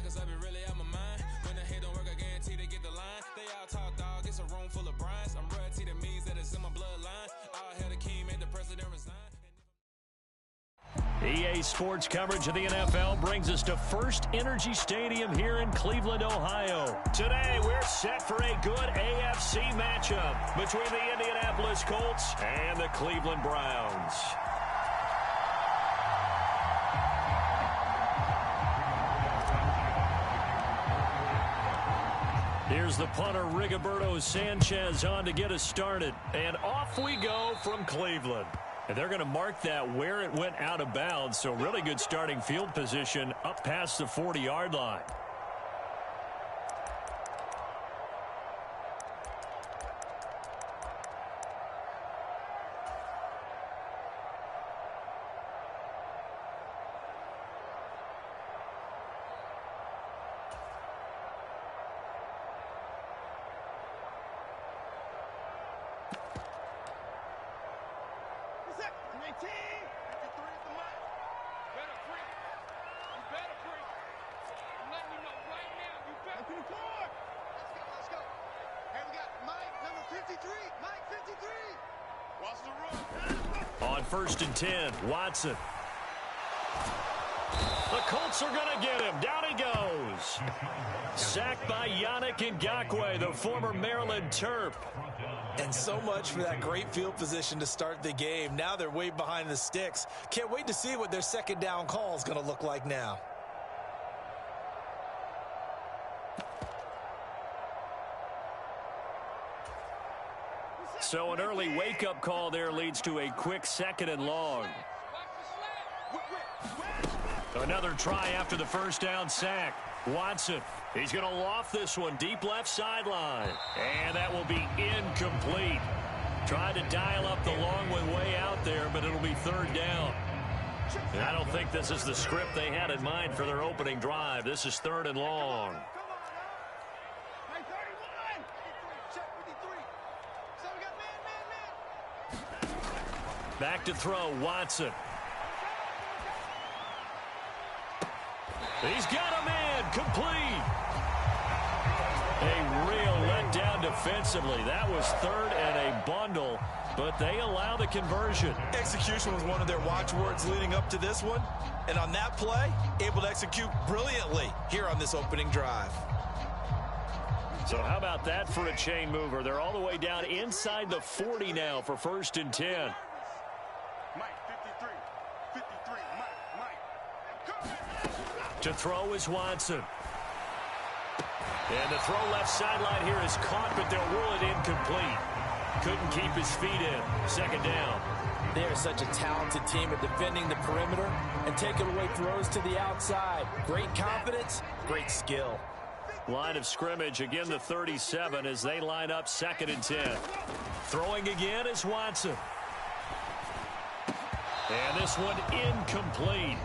cause I be really out my mind. When the hate don't work, I guarantee they get the line. They all talk, dog, it's a room full of brinds. I'm royalty, that means that it's in my bloodline. All hail the king, made the president resign. EA Sports coverage of the NFL brings us to First Energy Stadium here in Cleveland, Ohio. Today, we're set for a good AFC matchup between the Indianapolis Colts and the Cleveland Browns. Here's the punter, Rigoberto Sanchez, on to get us started. And off we go from Cleveland. And they're going to mark that where it went out of bounds, so really good starting field position up past the 40-yard line. On 1st and 10, Watson. The Colts are going to get him. Down he goes. Sacked by Yannick Ngakoue, the former Maryland Terp. And so much for that great field position to start the game. Now they're way behind the sticks. Can't wait to see what their second down call is going to look like now. So an early wake-up call there leads to a quick 2nd and long. Another try after the first down sack. Watson, he's going to loft this one deep left sideline. And that will be incomplete. Tried to dial up the long one way out there, but it'll be 3rd down. And I don't think this is the script they had in mind for their opening drive. This is 3rd and long. Back to throw, Watson. He's got a man, complete. A real letdown defensively. That was 3rd and a bundle, but they allow the conversion. Execution was one of their watchwords leading up to this one. And on that play, able to execute brilliantly here on this opening drive. So how about that for a chain mover? They're all the way down inside the 40 now for 1st and 10. To throw is Watson. And the throw left sideline here is caught, but they'll rule it incomplete. Couldn't keep his feet in. 2nd down. They are such a talented team at defending the perimeter and taking away throws to the outside. Great confidence, great skill. Line of scrimmage, again the 37 as they line up 2nd and 10. Throwing again is Watson. And this one incomplete.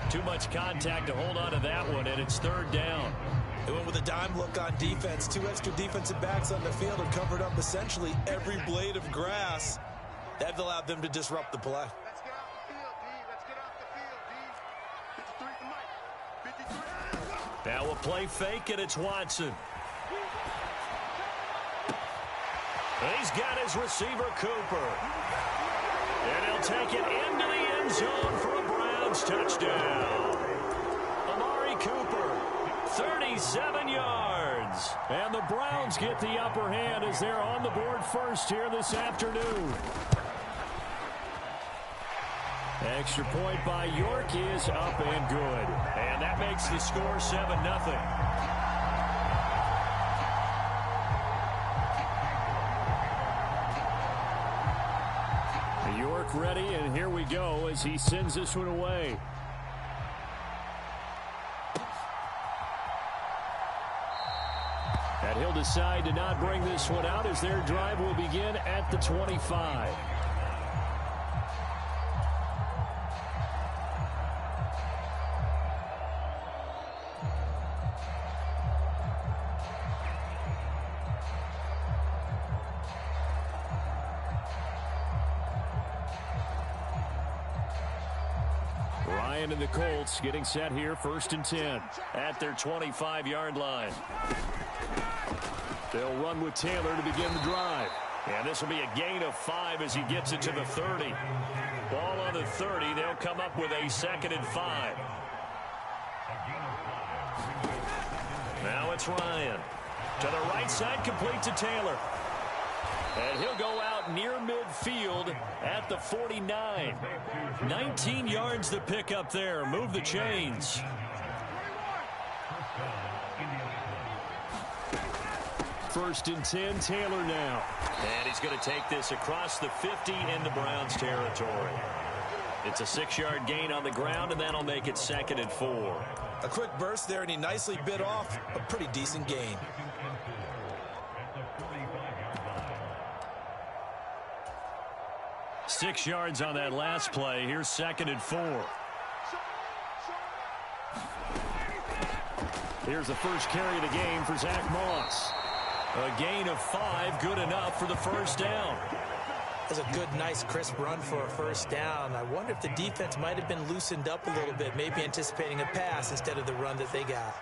Too much contact to hold on to that one, and it's 3rd down. They went with a dime look on defense. 2 extra defensive backs on the field and covered up essentially every blade of grass. That allowed them to disrupt the play. Let's get off the field, D. Let's get off the field, D. 53 to Mike. 53. Now a play fake, and it's Watson. He's got his receiver, Cooper. And he'll take it into the end zone for a Browns touchdown. Amari Cooper, 37 yards. And the Browns get the upper hand as they're on the board first here this afternoon. Extra point by York is up and good. And that makes the score 7-0. York ready, and here we go as he sends this one away. And he'll decide to not bring this one out as their drive will begin at the 25. Ryan and the Colts getting set here, 1st and 10 at their 25-yard line. They'll run with Taylor to begin the drive. And this will be a gain of 5 as he gets it to the 30. Ball on the 30. They'll come up with a 2nd and 5. Now it's Ryan. To the right side, complete to Taylor. And he'll go out near midfield at the 49. 19 yards to pick up there. Move the chains. First and 10, Taylor now. And he's going to take this across the 50 into Browns territory. It's a 6-yard gain on the ground, and that'll make it 2nd and 4. A quick burst there, and he nicely bit off a pretty decent gain. Six yards on that last play. Here's 2nd and 4. Here's the first carry of the game for Zach Moss. A gain of 5, good enough for the first down. That was a good, nice, crisp run for a first down. I wonder if the defense might have been loosened up a little bit, maybe anticipating a pass instead of the run that they got.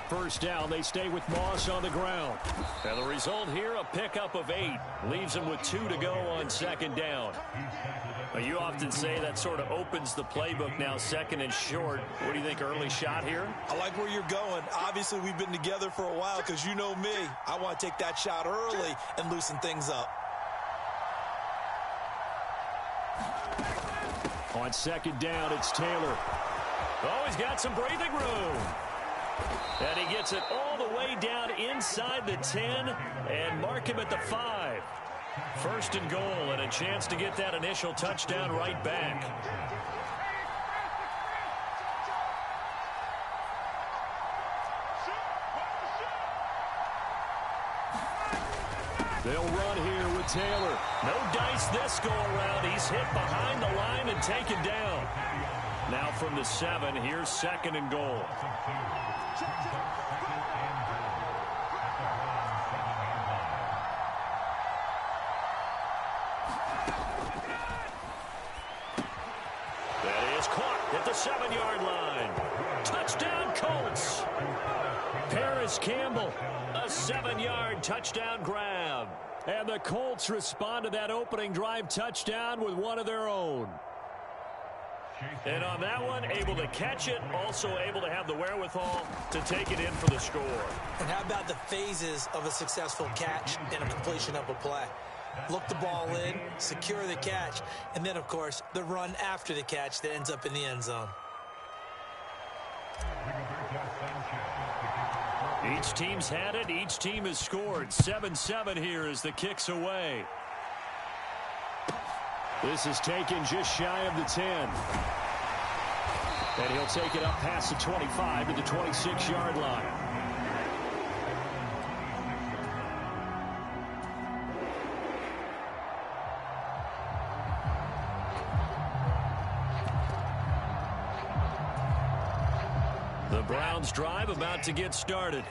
First down, they stay with Moss on the ground. And the result here, a pickup of 8. Leaves them with 2 to go on 2nd down. Well, you often say that sort of opens the playbook now, 2nd and short. What do you think, early shot here? I like where you're going. Obviously, we've been together for a while because you know me. I want to take that shot early and loosen things up. On 2nd down, it's Taylor. Oh, he's got some breathing room. And he gets it all the way down inside the 10 and mark him at the 5. 1st and goal, and a chance to get that initial touchdown right back. They'll run here with Taylor. No dice this go around. He's hit behind the line and taken down. Now from the 7, here's 2nd and goal. That is caught at the 7-yard line. Touchdown, Colts. Paris Campbell, a 7-yard touchdown grab. And the Colts respond to that opening drive touchdown with one of their own. And on that one, able to catch it, also able to have the wherewithal to take it in for the score. And how about the phases of a successful catch and a completion of a play? Look the ball in, secure the catch, and then, of course, the run after the catch that ends up in the end zone. Each team's had it. Each team has scored. 7-7 here as the kick's away. This is taken just shy of the 10. And he'll take it up past the 25 to the 26-yard line. The Browns drive about to get started.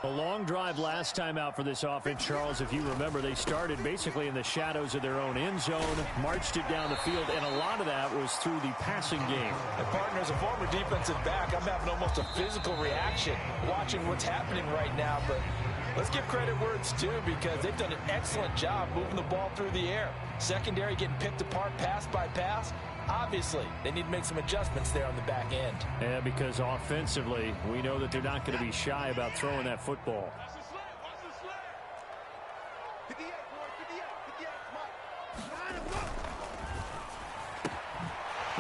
A long drive last time out for this offense, Charles. If you remember, they started basically in the shadows of their own end zone, marched it down the field, and a lot of that was through the passing game. And partner, as a former defensive back, I'm having almost a physical reaction watching what's happening right now. But let's give credit where it's due, because they've done an excellent job moving the ball through the air. Secondary getting picked apart pass by pass. Obviously, they need to make some adjustments there on the back end. Yeah, because offensively, we know that they're not going to be shy about throwing that football.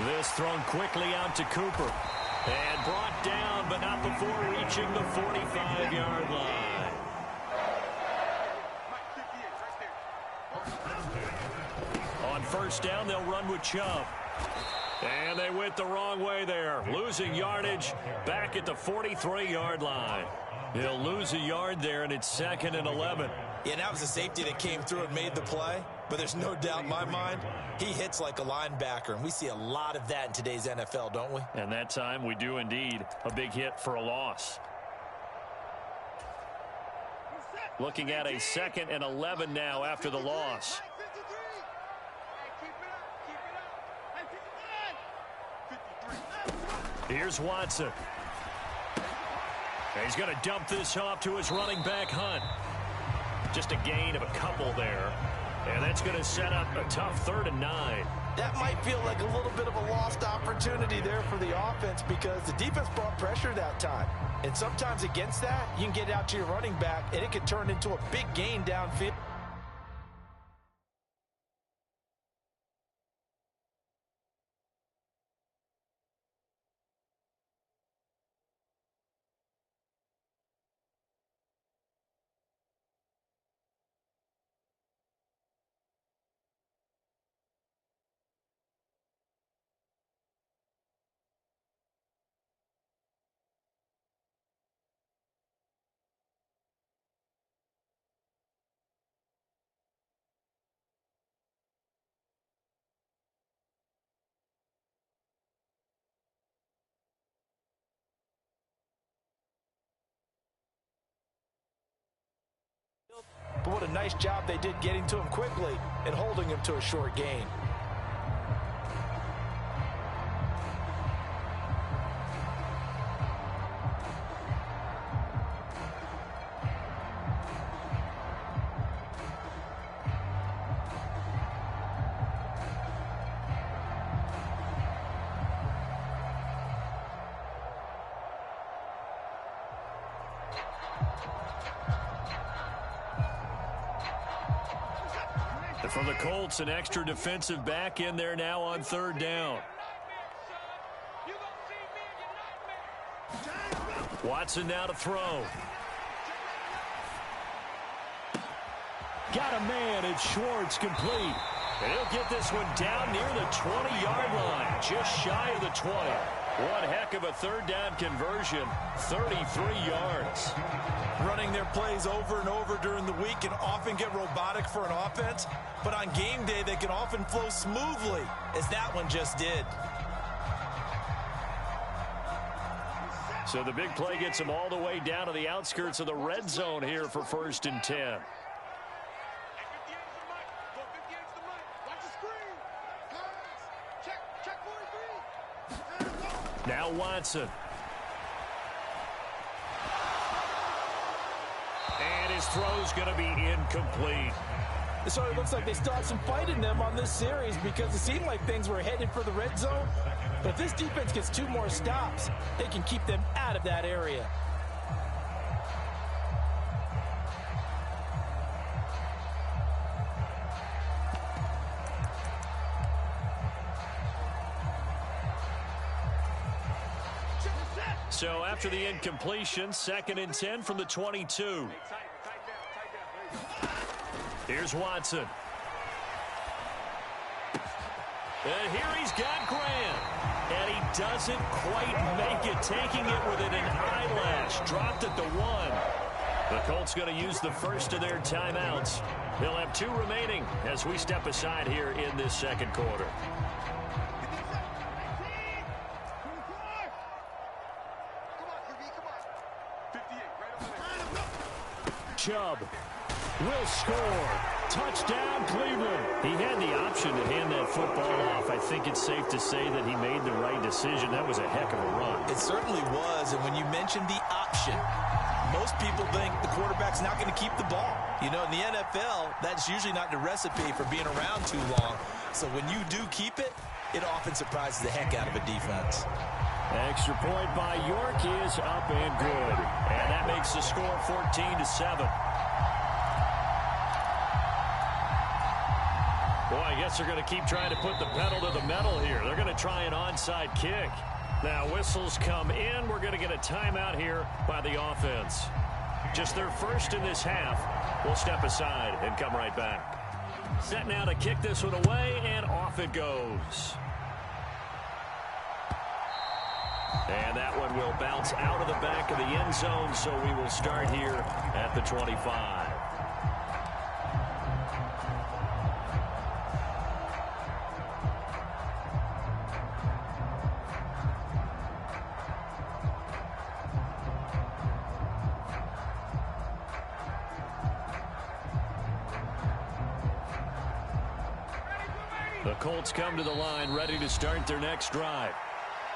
This thrown quickly out to Cooper. And brought down, but not before reaching the 45-yard line. On first down, they'll run with Chubb. And they went the wrong way there. Losing yardage back at the 43-yard line. They'll lose a yard there, and it's 2nd and 11. Yeah, that was a safety that came through and made the play. But there's no doubt in my mind, he hits like a linebacker. And we see a lot of that in today's NFL, don't we? And that time we do indeed. A big hit for a loss. Looking at a 2nd and 11 now after the loss. Here's Watson. He's going to dump this off to his running back, Hunt. Just a gain of a couple there. And that's going to set up a tough 3rd and 9. That might feel like a little bit of a lost opportunity there for the offense because the defense brought pressure that time. And sometimes against that, you can get out to your running back, and it can turn into a big gain downfield. But what a nice job they did getting to him quickly and holding him to a short gain. For the Colts, an extra defensive back in there now on 3rd down. Watson now to throw. Got a man, it's Schwartz, complete. And he'll get this one down near the 20-yard line, just shy of the 20. One heck of a 3rd down conversion, 33 yards. Running their plays over and over during the week can often get robotic for an offense, but on game day they can often flow smoothly, as that one just did. So the big play gets them all the way down to the outskirts of the red zone here for 1st and 10. Now Watson. And his throw's going to be incomplete. So it looks like they still have some fight in them on this series because it seemed like things were headed for the red zone. But if this defense gets 2 more stops, they can keep them out of that area. So after the incompletion, 2nd and 10 from the 22. Here's Watson. And here he's got Grant. And he doesn't quite make it, taking it within an eyelash. Dropped at the 1. The Colts going to use the first of their timeouts. They'll have 2 remaining as we step aside here in this 2nd quarter. Chubb will score. Touchdown, Cleveland. He had the option to hand that football off. I think it's safe to say that he made the right decision. That was a heck of a run. It certainly was, and when you mentioned the option, most people think the quarterback's not going to keep the ball. You know, in the NFL, that's usually not the recipe for being around too long. So when you do keep it, it often surprises the heck out of a defense. Extra point by York is up and good. And that makes the score 14-7. Boy, I guess they're going to keep trying to put the pedal to the metal here. They're going to try an onside kick. Now whistles come in. We're going to get a timeout here by the offense. Just their first in this half. We'll step aside and come right back. Set now to kick this one away, and off it goes. And that one will bounce out of the back of the end zone, so we will start here at the 25. The Colts come to the line, ready to start their next drive.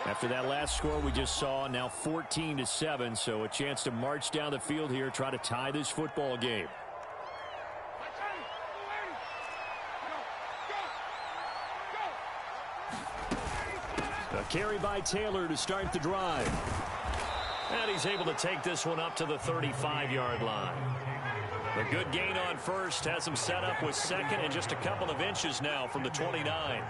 After that last score we just saw, now 14-7, so a chance to march down the field here, try to tie this football game. A carry by Taylor to start the drive. And he's able to take this one up to the 35-yard line. A good gain on first has him set up with second and just a couple of inches now from the 29.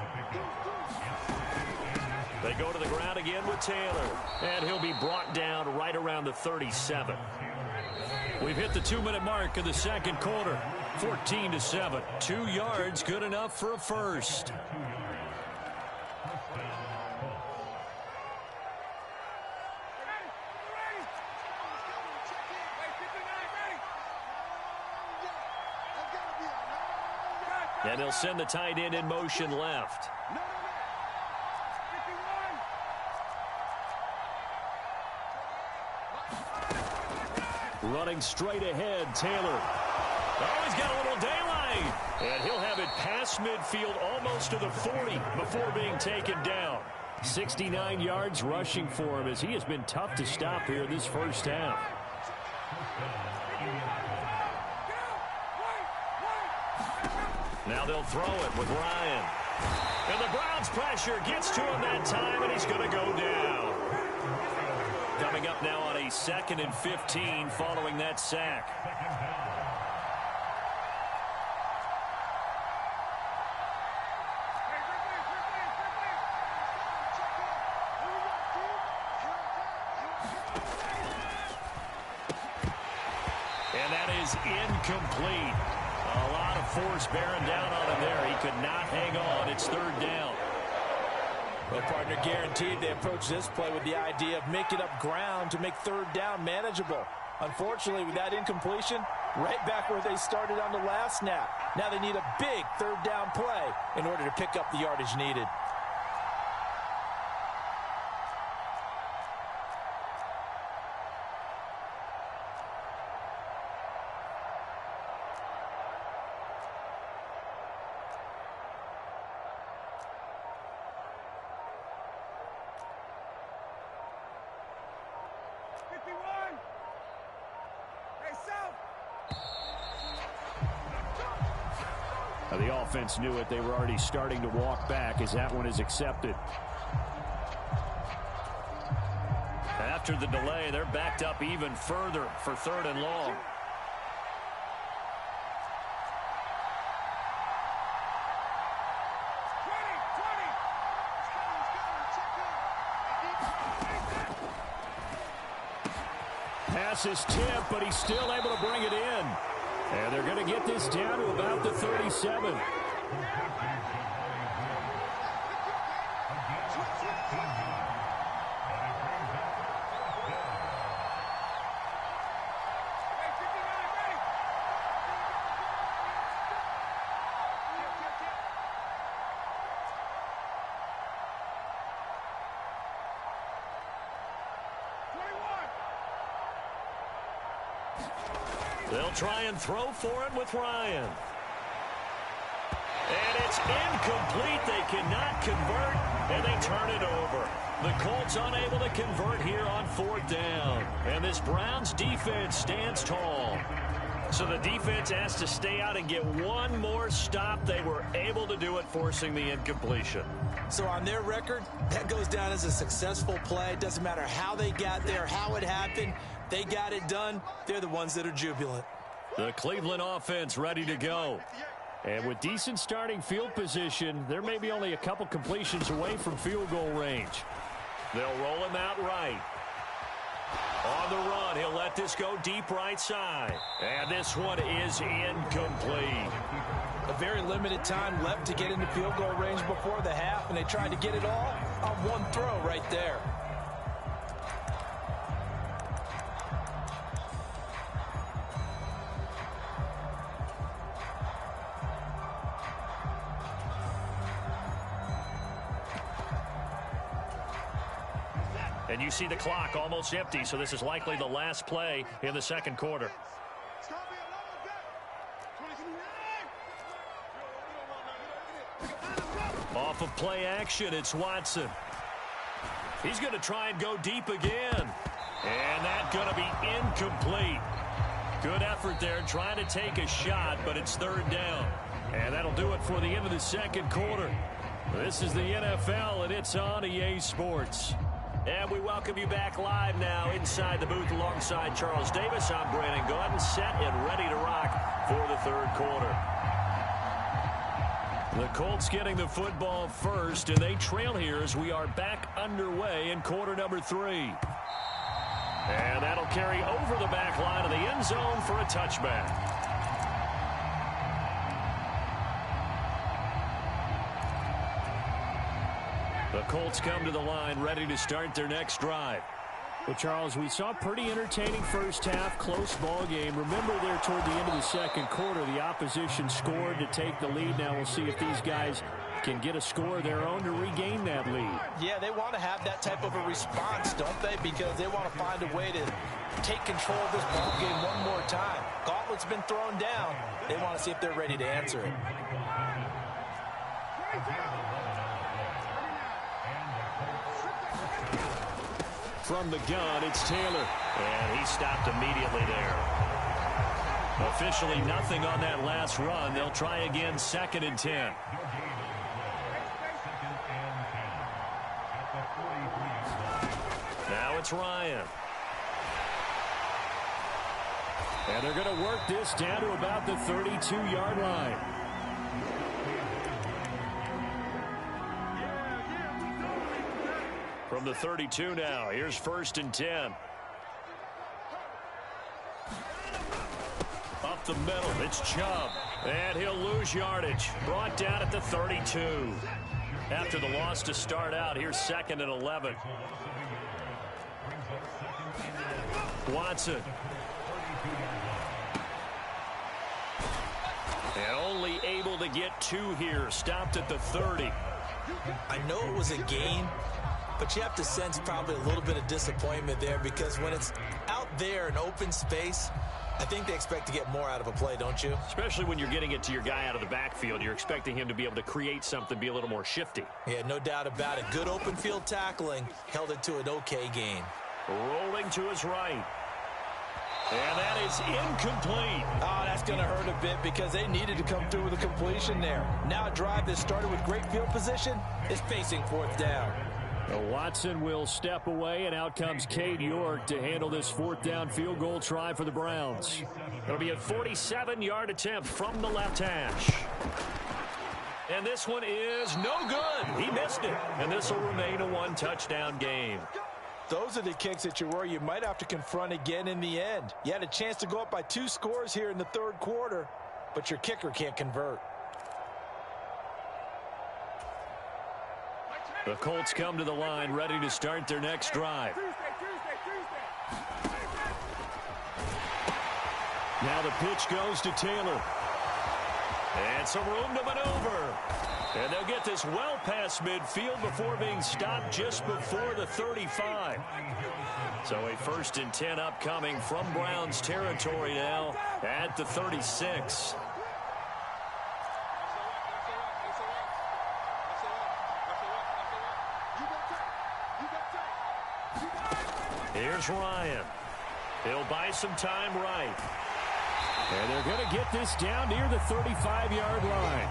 They go to the ground again with Taylor, and he'll be brought down right around the 37. We've hit the 2-minute mark of the second quarter. 14-7. 2 yards, good enough for a first. And he'll send the tight end in motion left. Running straight ahead, Taylor. Oh, he's got a little daylight. And he'll have it past midfield almost to the 40 before being taken down. 69 yards rushing for him as he has been tough to stop here in this first half. Now they'll throw it with Ryan. And the Browns' pressure gets to him that time, and he's going to go down. Coming up now on a 2nd and 15 following that sack. And that is incomplete. A lot of force bearing down on him there. He could not hang on. It's 3rd down. Well, partner, guaranteed they approach this play with the idea of making up ground to make 3rd down manageable. Unfortunately, with that incompletion, right back where they started on the last snap. Now they need a big 3rd down play in order to pick up the yardage needed. The offense knew it. They were already starting to walk back as that one is accepted. After the delay, they're backed up even further for 3rd and long. Pass is tipped, but he's still able to bring it in. And they're going to get this down to about the 37. They'll try and throw for it with Ryan. And it's incomplete. They cannot convert, and they turn it over. The Colts unable to convert here on 4th down. And this Browns defense stands tall. So the defense has to stay out and get one more stop. They were able to do it, forcing the incompletion. So on their record, that goes down as a successful play. It doesn't matter how they got there, how it happened. They got it done. They're the ones that are jubilant. The Cleveland offense ready to go. And with decent starting field position, there may be only a couple completions away from field goal range. They'll roll him out right. On the run, he'll let this go deep right side. And this one is incomplete. A very limited time left to get into field goal range before the half, and they tried to get it all on one throw right there. And you see the clock almost empty, so this is likely the last play in the second quarter. Off of play action, it's Watson. He's going to try and go deep again. And that's going to be incomplete. Good effort there trying to take a shot, but it's third down. And that'll do it for the end of the second quarter. This is the NFL, and it's on EA Sports. And we welcome you back live now inside the booth alongside Charles Davis. I'm Brandon Gordon, set and ready to rock for the third quarter. The Colts getting the football first, and they trail here as we are back underway in quarter number 3. And that'll carry over the back line of the end zone for a touchback. The Colts come to the line ready to start their next drive. Well, Charles, we saw a pretty entertaining first half, close ball game. Remember there toward the end of the second quarter, the opposition scored to take the lead. Now we'll see if these guys can get a score of their own to regain that lead. Yeah, they want to have that type of a response, don't they? Because they want to find a way to take control of this ball game one more time. Gauntlet's been thrown down. They want to see if they're ready to answer it. From the gun, it's Taylor. And he stopped immediately there. Officially nothing on that last run. They'll try again, 2nd and 10. Now it's Ryan. And they're going to work this down to about the 32-yard line. From the 32 now, here's 1st and 10. Up the middle, it's Chubb. And he'll lose yardage. Brought down at the 32. After the loss to start out, here's 2nd and 11. Watson. And only able to get 2 here. Stopped at the 30. I know it was a gain, but you have to sense probably a little bit of disappointment there because when it's out there in open space, I think they expect to get more out of a play, don't you? Especially when you're getting it to your guy out of the backfield. You're expecting him to be able to create something, be a little more shifty. Yeah, no doubt about it. Good open field tackling held it to an okay gain. Rolling to his right. And that is incomplete. Oh, that's going to hurt a bit because they needed to come through with a completion there. Now a drive that started with great field position is facing 4th down. Watson will step away, and out comes Cade York to handle this 4th down field goal try for the Browns. It'll be a 47-yard attempt from the left hash. And this one is no good. He missed it. And this will remain a 1-touchdown game. Those are the kicks that you worry you might have to confront again in the end. You had a chance to go up by 2 scores here in the 3rd quarter, but your kicker can't convert. The Colts come to the line ready to start their next drive. Now the pitch goes to Taylor. And some room to maneuver. And they'll get this well past midfield before being stopped just before the 35. So a 1st and 10 upcoming from Browns territory now at the 36. Here's Ryan. He'll buy some time right. And they're going to get this down near the 35-yard line.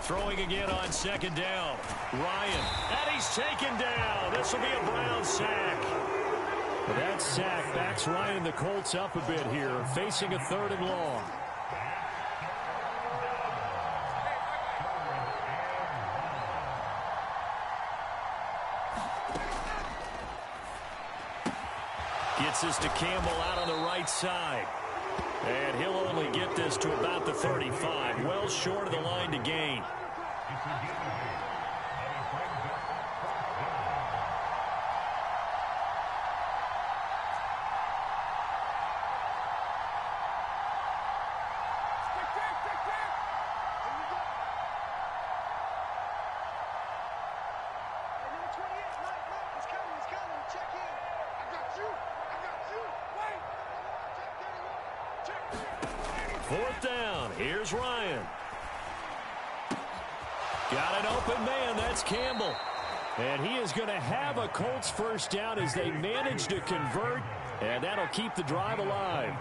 Throwing again on 2nd down. Ryan. And he's taken down. This will be a Brown sack. That sack backs Ryan and the Colts up a bit here, facing a 3rd and long. Gets this to Campbell out on the right side. And he'll only get this to about the 35. Well short of the line to gain. 4th down. Here's Ryan. Got an open man. That's Campbell. And he is going to have a Colts first down as they manage to convert, and that'll keep the drive alive.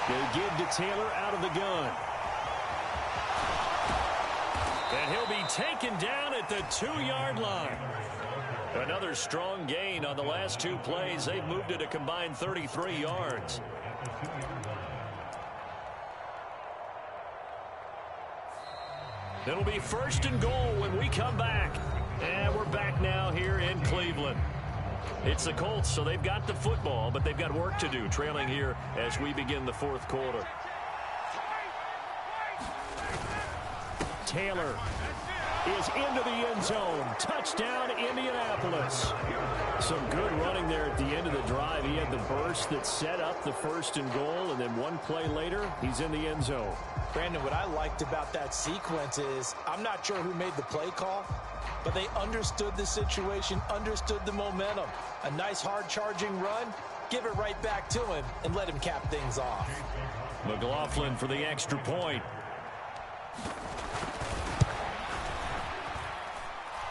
They give to Taylor out of the gun. And he'll be taken down at the 2-yard line. Another strong gain on the last 2 plays. They've moved it a combined 33 yards. It'll be 1st and goal when we come back. And we're back now here in Cleveland. It's the Colts, so they've got the football, but they've got work to do, trailing here as we begin the 4th quarter. Taylor is into the end zone. Touchdown, Indianapolis. Some good running there at the end of the drive. He had the burst that set up the 1st and goal, and then 1 play later, he's in the end zone. Brandon, what I liked about that sequence is I'm not sure who made the play call, but they understood the situation, understood the momentum. A nice hard-charging run, give it right back to him, and let him cap things off. McLaughlin for the extra point.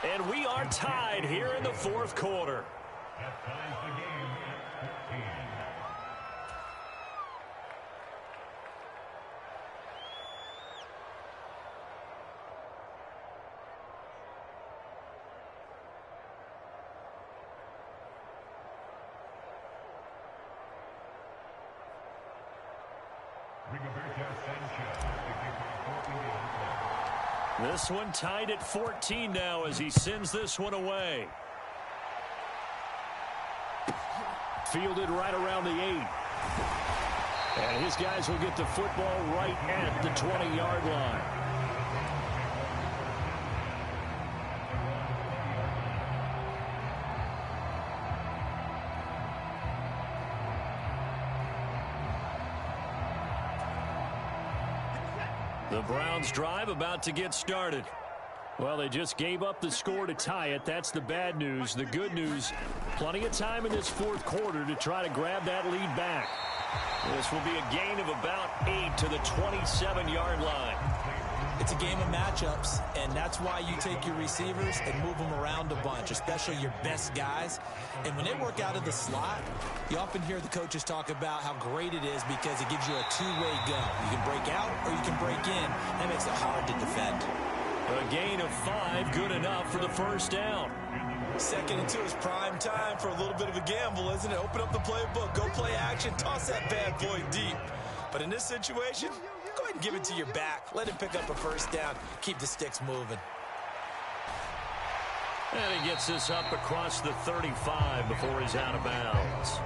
And we are tied here in the 4th quarter. This one tied at 14 now as he sends this one away. Fielded right around the 8. And his guys will get the football right at the 20-yard line. The Browns drive about to get started. Well, they just gave up the score to tie it. That's the bad news. The good news, plenty of time in this 4th quarter to try to grab that lead back. This will be a gain of about 8 to the 27-yard line. It's a game of matchups, and that's why you take your receivers and move them around a bunch, especially your best guys. And when they work out of the slot, you often hear the coaches talk about how great it is because it gives you a two-way go. You can break out or you can break in. That makes it hard to defend. A gain of 5, good enough for the 1st down. 2nd and 2 is prime time for a little bit of a gamble, isn't it? Open up the playbook, go play action, toss that bad boy deep. But in this situation, go ahead and give it to your back. Let him pick up a 1st down. Keep the sticks moving. And he gets this up across the 35 before he's out of bounds.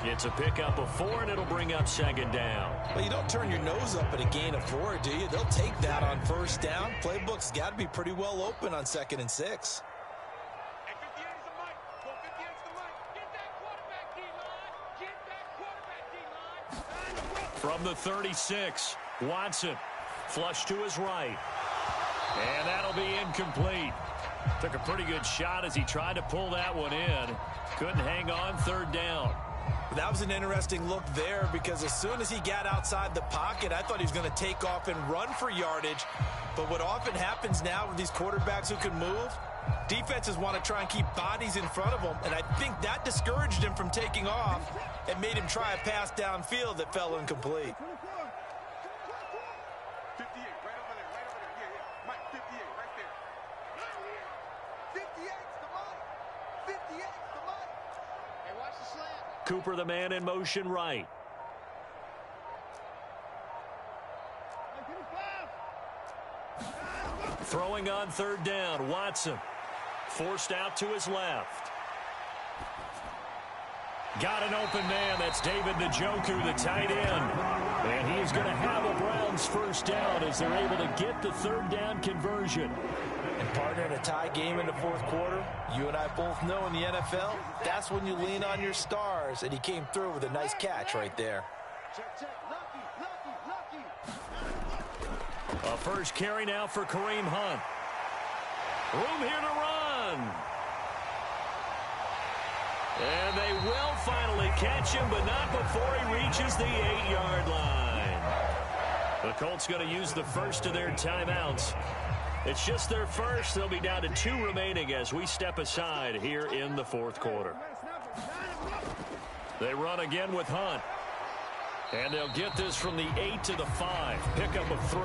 It's a pickup of 4, and it'll bring up 2nd down. Well, you don't turn your nose up at a gain of 4, do you? They'll take that on 1st down. Playbook's got to be pretty well open on 2nd and 6. From the 36, Watson, flush to his right. And that'll be incomplete. Took a pretty good shot as he tried to pull that one in. Couldn't hang on 3rd down. That was an interesting look there because as soon as he got outside the pocket, I thought he was going to take off and run for yardage. But what often happens now with these quarterbacks who can move, defenses want to try and keep bodies in front of them, and I think that discouraged him from taking off and made him try a pass downfield that fell incomplete. 58, right over there, right over there. Yeah. Mike, 58, right there. 58's the money. 58's the money. Hey, watch the slant. Cooper, the man in motion right. Throwing on 3rd down, Watson. Forced out to his left. Got an open man. That's David Njoku, the tight end. And he is going to have a Browns 1st down as they're able to get the 3rd down conversion. And partner, in a tie game in the 4th quarter, you and I both know in the NFL, that's when you lean on your stars. And he came through with a nice catch right there. Check, check. Lucky. A 1st carry now for Kareem Hunt. Room here to run. And they will finally catch him, but not before he reaches the 8-yard line. The Colts going to use the first of their timeouts. It's just their first. They'll be down to 2 remaining as we step aside here in the fourth quarter. They run again with Hunt. And they'll get this from the 8 to the 5. Pickup of 3.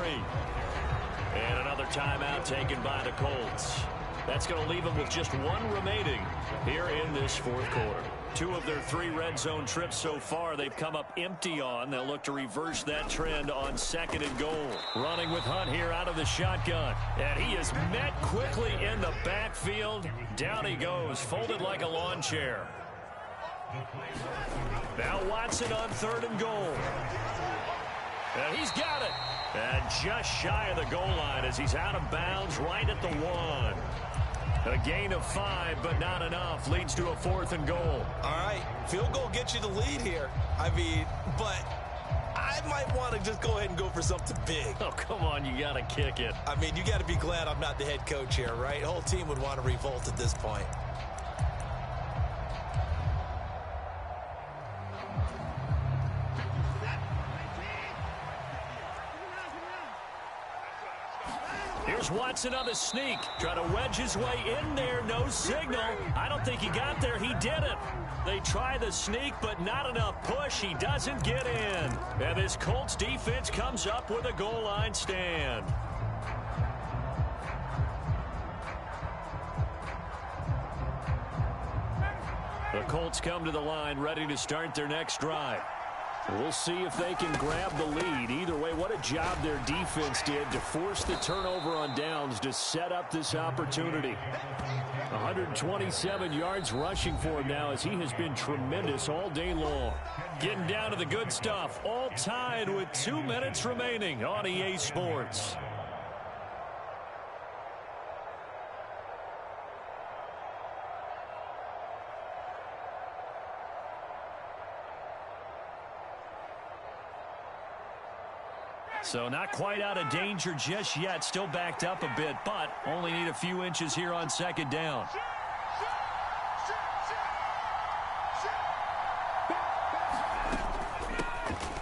And another timeout taken by the Colts. That's going to leave them with just 1 remaining here in this fourth quarter. 2 of their 3 red zone trips so far they've come up empty on. They'll look to reverse that trend on 2nd and goal. Running with Hunt here out of the shotgun. And he is met quickly in the backfield. Down he goes, folded like a lawn chair. Now Watson on 3rd and goal. And he's got it. And just shy of the goal line as he's out of bounds right at the 1. A gain of 5, but not enough. Leads to a 4th and goal. All right, field goal gets you the lead here. I mean, but I might want to just go ahead and go for something big. Oh, come on, you got to kick it. I mean, you got to be glad I'm not the head coach here, right? The whole team would want to revolt at this point. Here's Watson on the sneak. Trying to wedge his way in there. No signal. I don't think he got there. He didn't. They try the sneak, but not enough push. He doesn't get in. And this Colts defense comes up with a goal line stand. The Colts come to the line ready to start their next drive. We'll see if they can grab the lead. Either way, what a job their defense did to force the turnover on downs to set up this opportunity. 127 yards rushing for him now as he has been tremendous all day long. Getting down to the good stuff. All tied with 2 minutes remaining on EA Sports. So not quite out of danger just yet. Still backed up a bit, but only need a few inches here on 2nd down.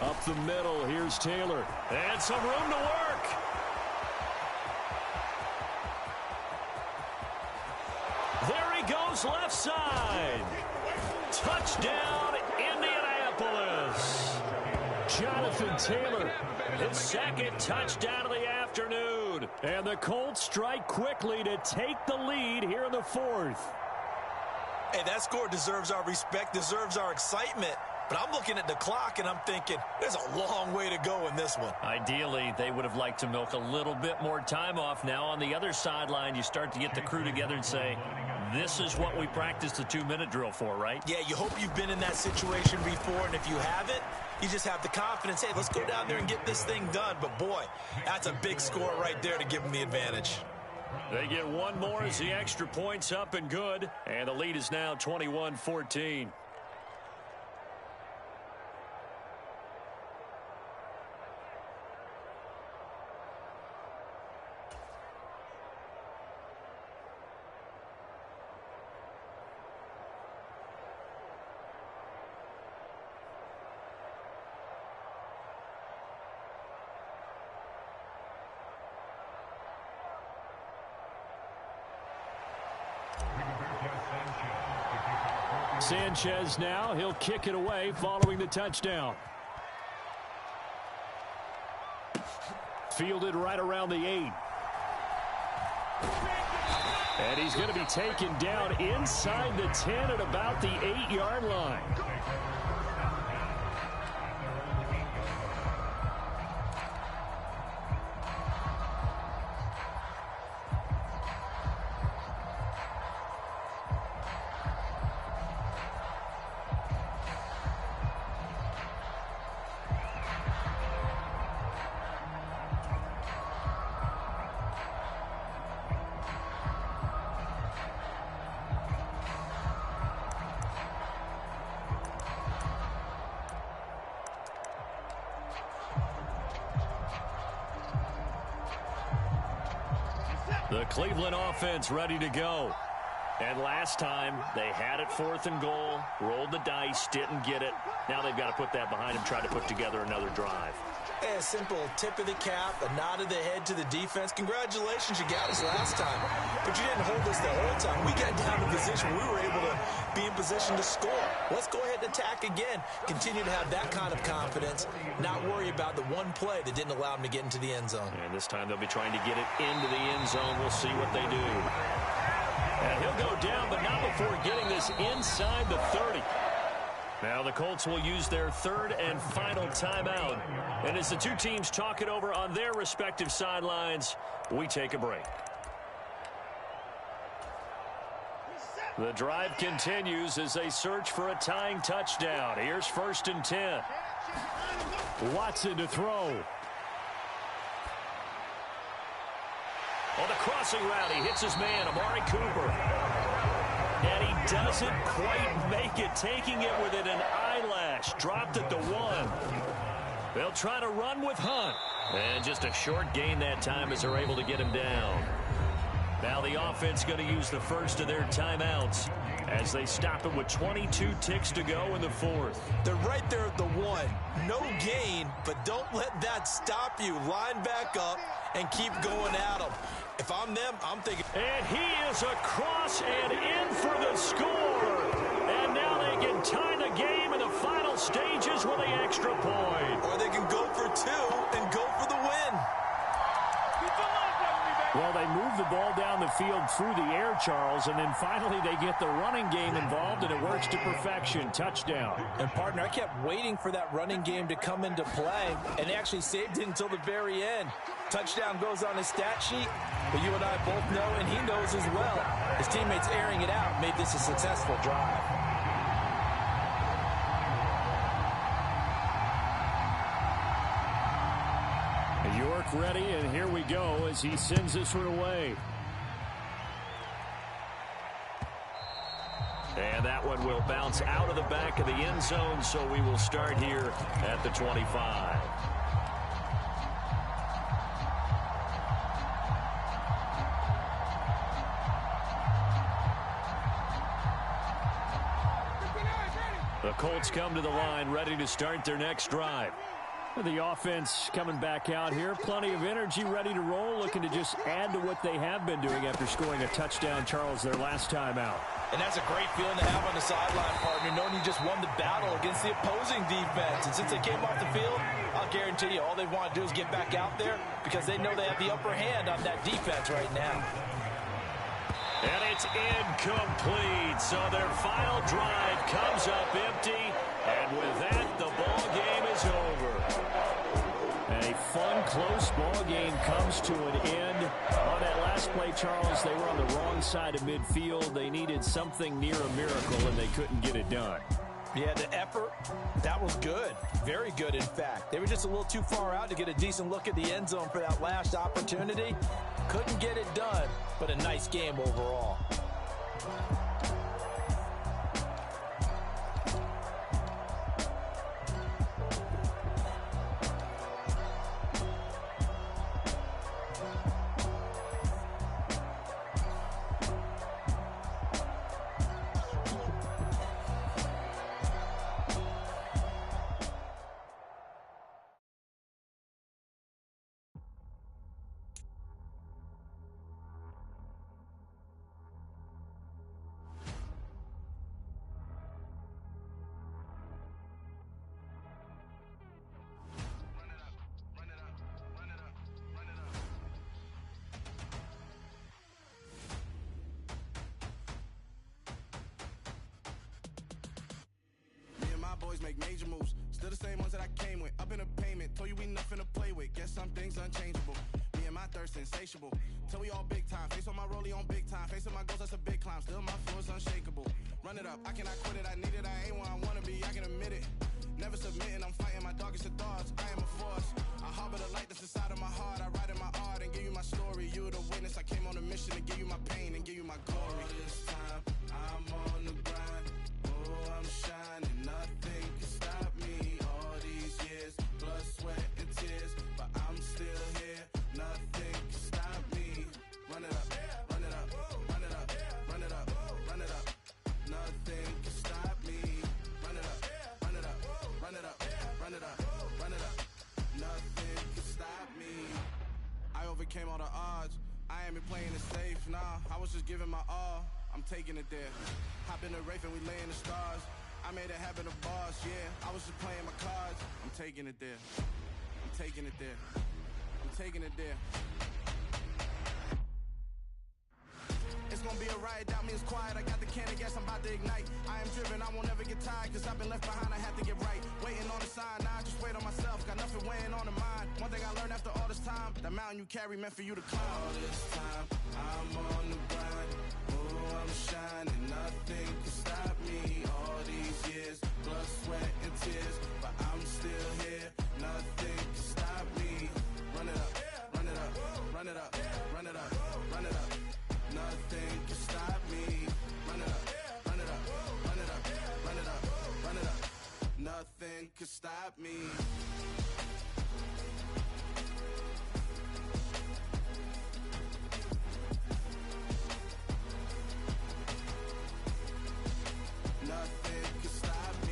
Up the middle, here's Taylor. And some room to work. There he goes left side. Touchdown, Indianapolis. Jonathan Taylor, his 2nd touchdown of the afternoon. And the Colts strike quickly to take the lead here in the 4th. Hey, that score deserves our respect, deserves our excitement. But I'm looking at the clock, and I'm thinking, there's a long way to go in this one. Ideally, they would have liked to milk a little bit more time off. Now, on the other sideline, you start to get the crew together and say, this is what we practiced the 2-minute drill for, right? Yeah, you hope you've been in that situation before, and if you haven't, you just have the confidence, hey, let's go down there and get this thing done. But, boy, that's a big score right there to give them the advantage. They get one more as the extra point's up and good. And the lead is now 21-14. Sanchez now, he'll kick it away following the touchdown. Fielded right around the 8. And he's going to be taken down inside the 10 at about the 8-yard line. The Cleveland offense ready to go. And last time, they had it 4th and goal, rolled the dice, didn't get it. Now they've got to put that behind them, try to put together another drive. A simple tip of the cap, a nod of the head to the defense. Congratulations, you got us last time. But you didn't hold us the whole time. We got down to position. We were able to be in position to score. Let's go ahead and attack again. Continue to have that kind of confidence. Not worry about the one play that didn't allow them to get into the end zone. And this time they'll be trying to get it into the end zone. We'll see what they do. And he'll go down, but not before getting this inside the 30. Now the Colts will use their 3rd and final timeout. And as the two teams talk it over on their respective sidelines, we take a break. The drive continues as they search for a tying touchdown. Here's 1st and 10. Watson to throw. On the crossing route, he hits his man, Amari Cooper. And he doesn't quite make it, taking it within an eyelash. Dropped at the 1. They'll try to run with Hunt. And just a short gain that time as they're able to get him down. Now the offense going to use the first of their timeouts as they stop it with 22 ticks to go in the 4th. They're right there at the 1. No gain, but don't let that stop you. Line back up and keep going at them. If I'm them, I'm thinking. And he is across and in for the score. And now they can tie the game in the final stages with the extra point. Or they can go for 2 and go for the win. Well, they move the ball down the field through the air, Charles, and then finally they get the running game involved, and it works to perfection. Touchdown. And, partner, I kept waiting for that running game to come into play, and they actually saved it until the very end. Touchdown goes on his stat sheet, but you and I both know, and he knows as well, his teammates airing it out made this a successful drive. York ready, and here we go as he sends this one away. And that one will bounce out of the back of the end zone, so we will start here at the 25. The Colts come to the line, ready to start their next drive. The offense coming back out here. Plenty of energy, ready to roll, looking to just add to what they have been doing after scoring a touchdown, Charles, their last time out. And that's a great feeling to have on the sideline, partner, knowing you just won the battle against the opposing defense. And since they came off the field, I'll guarantee you all they want to do is get back out there because they know they have the upper hand on that defense right now. And it's incomplete. So their final drive comes up empty. And with that, the ball game is over. A fun, close ball game comes to an end. On that last play, Charles, they were on the wrong side of midfield. They needed something near a miracle, and they couldn't get it done. Yeah, the effort, that was good. Very good, in fact. They were just a little too far out to get a decent look at the end zone for that last opportunity. Couldn't get it done, but a nice game overall. Boys make major moves, still the same ones that I came with. Up in a payment, told you we nothing to play with. Guess some things unchangeable. Me and my thirst insatiable. Till we all big time. Face on my rollie on big time. Facing my goals, that's a big climb. Still my floor is unshakable. Run it up, I cannot quit it. I need it, I ain't where I wanna be. I can admit it. Never submitting, I'm fighting my darkest of thoughts. I am a force. I harbor the light that's inside of my heart. I write in my art and give you my story. You the witness. I came on a mission to give you my pain and give you my glory. All this time, I'm on the grind. Oh, I'm shining. Nothing can stop me. All these years, blood, sweat, and tears. But I'm still here. Nothing can stop me. Run it up, run it up, run it up, run it up. overcame all the odds. I ain't been playing it safe, nah. I was just giving my all. I'm taking it there. Hop in the Wraith and we lay in the stars. I made it happen, the boss, yeah. I was just playing my cards. I'm taking it there. I'm taking it there. I'm taking it there. It's gonna be a riot, doubt me, it's quiet. I got the can of gas, I'm about to ignite. I am driven, I won't ever get tired, cause I've been left behind, I have to get right. Waiting on the sign, now I just wait on myself, got nothing weighing on the mind. One thing I learned after all this time, the mountain you carry meant for you to climb. All this time, I'm on the grind. Oh, I'm shining, nothing can stop me. All these years, blood, sweat, and tears, but I'm still here, nothing can stop me. Run it up, run it up, run it up, run it up, run it up. Nothing can stop me. Run it up, run it up, run it up, run it up, run it up. Nothing can stop me. Nothing can stop me.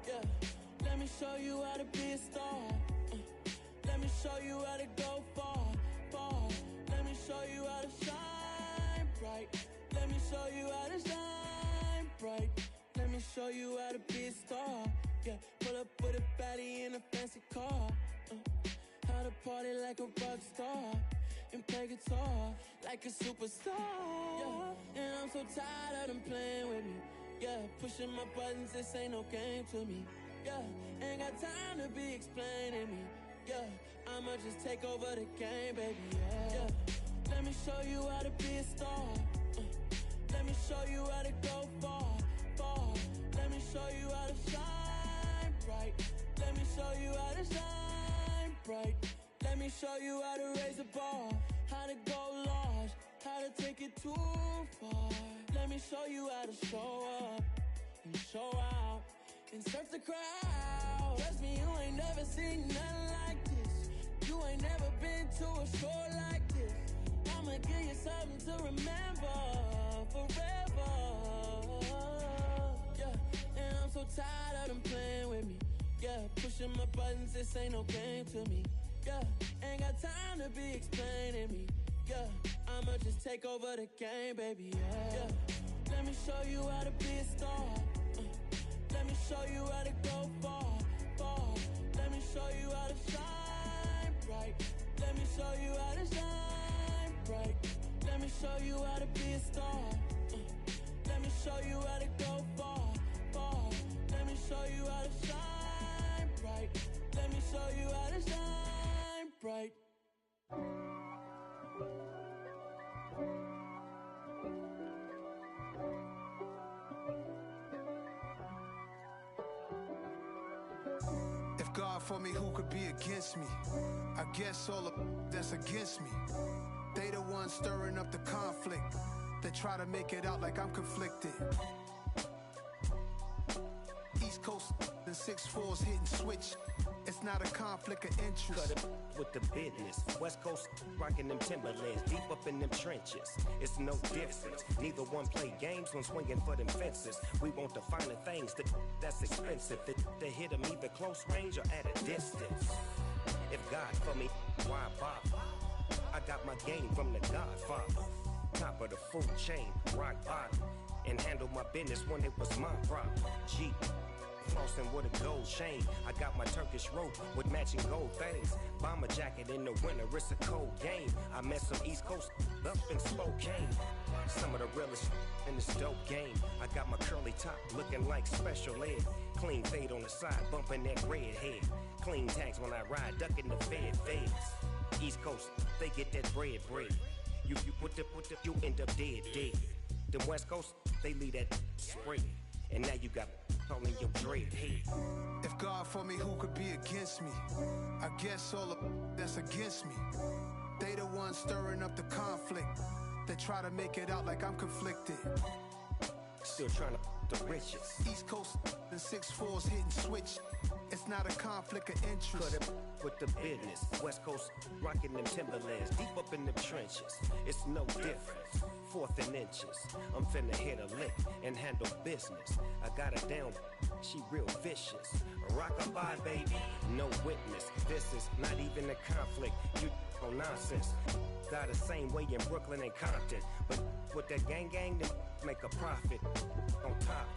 Yeah, let me show you how to be a star. Let me show you how to go far, far. Let me show you how to shine bright. Let me show you how to shine bright. Let me show you how to be a star. Yeah, pull up with a baddie in a fancy car. How to party like a rock star and play guitar like a superstar. Yeah, and I'm so tired of them playing with me. Yeah, pushing my buttons, this ain't no game to me. Yeah, ain't got time to be explaining me. Yeah, I'ma just take over the game, baby. Yeah, let me show you how to be a star. Let me show you how to go far, far. Let me show you how to shine bright. Let me show you how to shine bright. Let me show you how to raise a bar, how to go large, how to take it too far. Let me show you how to show up and show out and surf the crowd. Trust me, you ain't never seen nothing like this. You ain't never been to a show like this. I'ma give you something to remember forever. Yeah, and I'm so tired of them playing with me. Yeah, pushing my buttons, this ain't no game to me. Yeah, ain't got time to be explaining me. Yeah, I'ma just take over the game, baby. Yeah, let me show you how to be a star. Let me show you how to go far, far. Let me show you how to shine bright. Let me show you how to shine bright. Let me show you how to be a star. Let me show you how to go far, far. Let me show you how to shine bright. Let me show you how to shine bright. If God for me, who could be against me? I guess all of that's against me. They the ones stirring up the conflict. They try to make it out like I'm conflicted. East Coast and 6'4's hitting switch. It's not a conflict of interest. Cut it with the business. West Coast rocking them Timberlands, deep up in them trenches. It's no difference. Neither one play games when swinging for them fences. We want the finer things that's expensive. They hit them either close range or at a distance. If God for me, why bother? I got my game from the Godfather. Top of the food chain, rock bottom. And handle my business when it was my problem. Jeep. Flossing with a gold chain. I got my Turkish rope with matching gold things. Bomber jacket in the winter, it's a cold game. I met some East Coast up in Spokane. Some of the realest in this dope game. I got my curly top looking like special ed. Clean fade on the side, bumping that red head. Clean tags when I ride, ducking the feds. East Coast, they get that bread. You put the, you end up dead. Them West Coast, they leave that spray. And now you got all in your dread head. If God for me, who could be against me? I guess all of that's against me. They the ones stirring up the conflict. They try to make it out like I'm conflicted. Still trying to the riches. East Coast and 6'4s hitting switch. It's not a conflict of interest. Cut it with the business. West Coast rocking them Timberlands. Deep up in them trenches. It's no difference. 4th and inches. I'm finna hit a lick and handle business. I got her down. She real vicious. Rock-a-bye, baby. No witness. This is not even a conflict. You on nonsense. Got the same way in Brooklyn and Compton. But with that gang, then make a profit. On top,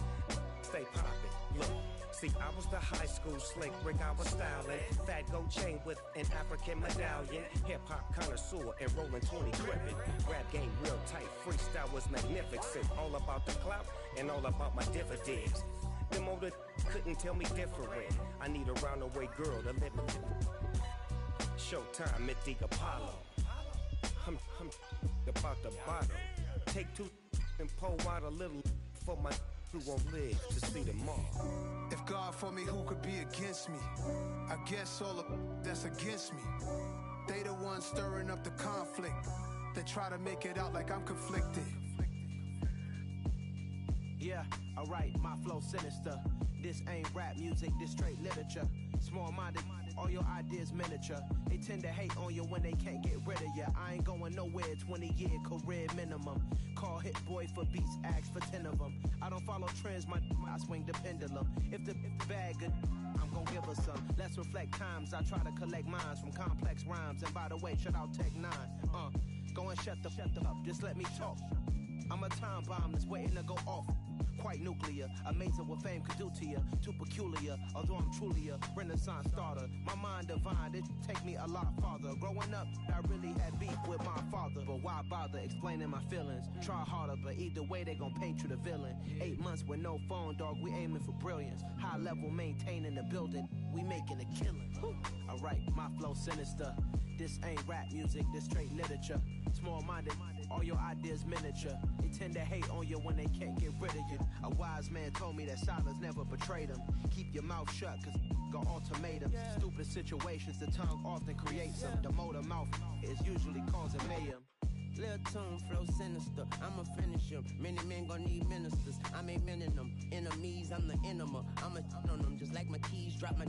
stay poppin'. Look. See, I was the high school slick Rick, I was styling. Fat gold chain with an African medallion. Hip-hop connoisseur and rolling 20 gripping. Rap game real tight, freestyle was magnificent. All about the clout and all about my dividends. Them older couldn't tell me different. I need a roundaway girl to live with. Showtime at the Apollo. I'm about the bottle. Take 2 and pour out a little for my who won't live to see them all. If God for me, who could be against me? I guess all of that's against me. They the ones stirring up the conflict. They try to make it out like I'm conflicted. Yeah, alright, my flow sinister. This ain't rap music, this straight literature. Small-minded, all your ideas miniature. They tend to hate on you when they can't get rid of you. I ain't going nowhere, 20-year career minimum. Call Hit Boy for beats, ask for 10 of them. I don't follow trends, I swing the pendulum. If the bag good, I'm gon' give her some. Let's reflect times, I try to collect minds from complex rhymes. And by the way, shut out Tech 9. Go and shut the up, just let me talk. I'm a time bomb that's waiting to go off. Quite nuclear, amazing what fame could do to you. Too peculiar, although I'm truly a renaissance starter. My mind divine, it take me a lot farther. Growing up, I really had beef with my father. But why bother explaining my feelings? Try harder, but either way they gon' paint you the villain. 8 months with no phone, dog, we aiming for brilliance. High level maintaining the building, we making a killing. Alright, my flow sinister. This ain't rap music, this straight literature. Small-minded, all your ideas miniature. They tend to hate on you when they can't get rid of you. A wise man told me that silence never betrayed him. Keep your mouth shut, cause got ultimatums. Stupid situations, the tongue often creates them. The motor mouth is usually causing mayhem. Lil' tune, flow sinister, I'ma finish him. Many men gon' need ministers, I'm aiming them. Enemies, I'm the enema, I'ma on them. Just like my keys, drop my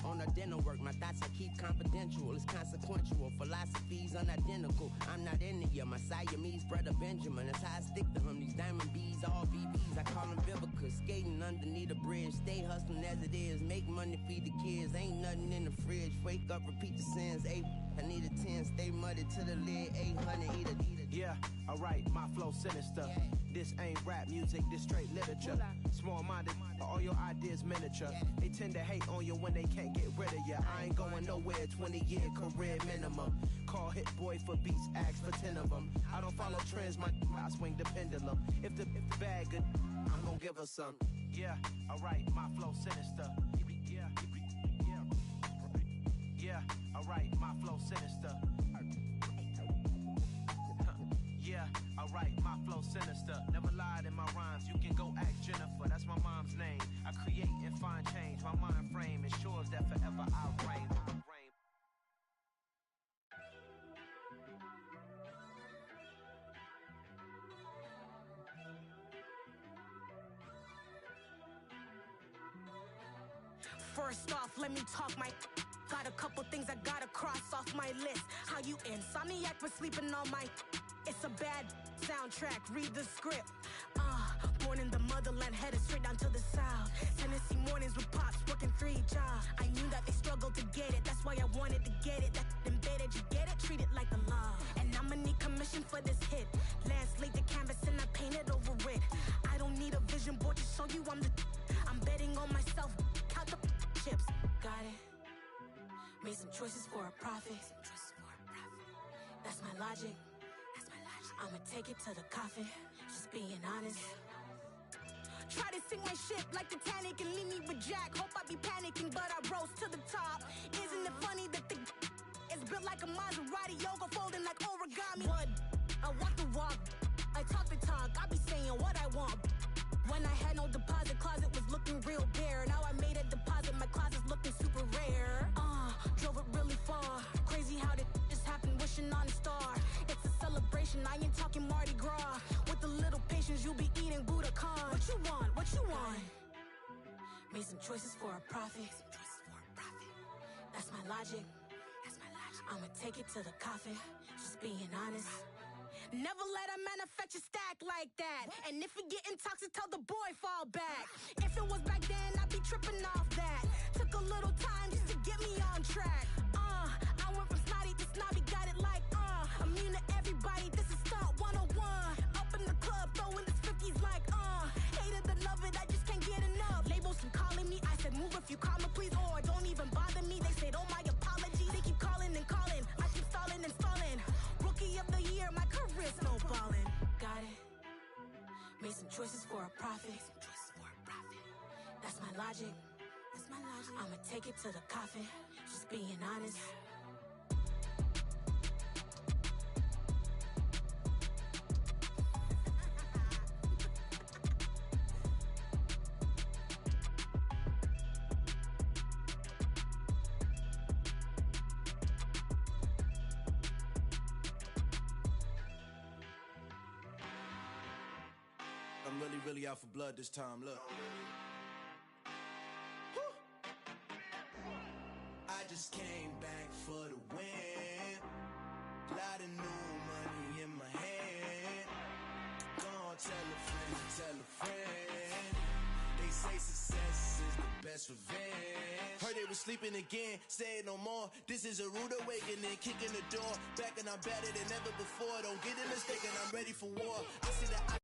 on our dinner work. My thoughts I keep confidential, it's consequential. Philosophies unidentical, I'm not into ya. My Siamese brother Benjamin, that's how I stick to him. These diamond bees, all VBs, I call them Vivica. Skating underneath a bridge, stay hustling as it is. Make money, feed the kids, ain't nothing in the fridge. Wake up, repeat the sins, I need a 10, stay muddy to the lid, 800, eat a. Yeah, alright, my flow sinister. This ain't rap music, this straight literature. Small-minded, all your ideas miniature. They tend to hate on you when they can't get rid of you. I ain't going nowhere, 20-year career minimum. Call Hit Boy for beats, ask for 10 of them. I don't follow trends, I swing the pendulum. If the bag good, I'm gon' give her some. Yeah, alright, my flow sinister. Yeah, alright, my flow sinister. Yeah, alright, my flow sinister. Never lied in my rhymes, you can go ask Jennifer, that's my mom's name. I create and find change, my mind frame ensures that forever I'll reign. First off, let me talk my... Got a couple things I gotta cross off my list. How you insomniac for sleeping on my... It's a bad soundtrack, read the script. Born in the motherland, headed straight down to the south. Tennessee mornings with pops, working 3 jobs. I knew that they struggled to get it, that's why I wanted to get it. That embedded, you get it, treat it like a law. And I'ma need commission for this hit. Last laid the canvas and I painted over it. I don't need a vision board to show you I'm the... I'm betting on myself, count the chips. Got it. Made some choices for a profit. That's my logic. I'ma take it to the coffin, just being honest. Try to sink my ship like Titanic and leave me with Jack. Hope I be panicking, but I rose to the top. Isn't it funny that the is built like a Maserati, yoga folding like origami? What? I walk the walk, I talk the talk, I be saying what I want. When I had no deposit, closet was looking real bare. Now I made a deposit, my closet's looking super rare. Drove it really far, crazy how did just happen, wishing on a star. It's a celebration, I ain't talking more. eating Budokan. What you want? What you want? Made some choices for a profit. That's my logic. I'ma take it to the coffin. Just being honest. Never let a manufacture stack like that. And if it getting toxic, tell the boy fall back. If it was back then, I'd be tripping off that. Took a little time just to get me on track. I went from snotty to snobby, got it like immune to everybody, this is stunt 101. Up in the club, throwing this 50s like hated to love it, I just can't get enough. Labels keep calling me, I said move if you call me please, or don't even bother me. They said oh my apologies, they keep calling and calling. I keep stalling and stalling. Rookie of the year, my career snowballing. Got it. Made some choices for a profit. That's my logic. I'ma take it to the coffin. Just being honest. I'm really out for blood this time, look. I just came back for the win. Lot of new money in my hand. Gonna tell a friend. They say success is the best revenge. Heard they was sleeping again, say it no more. This is a rude awakening, kicking the door. Back and I'm better than ever before. Don't get it mistaken, I'm ready for war. I see the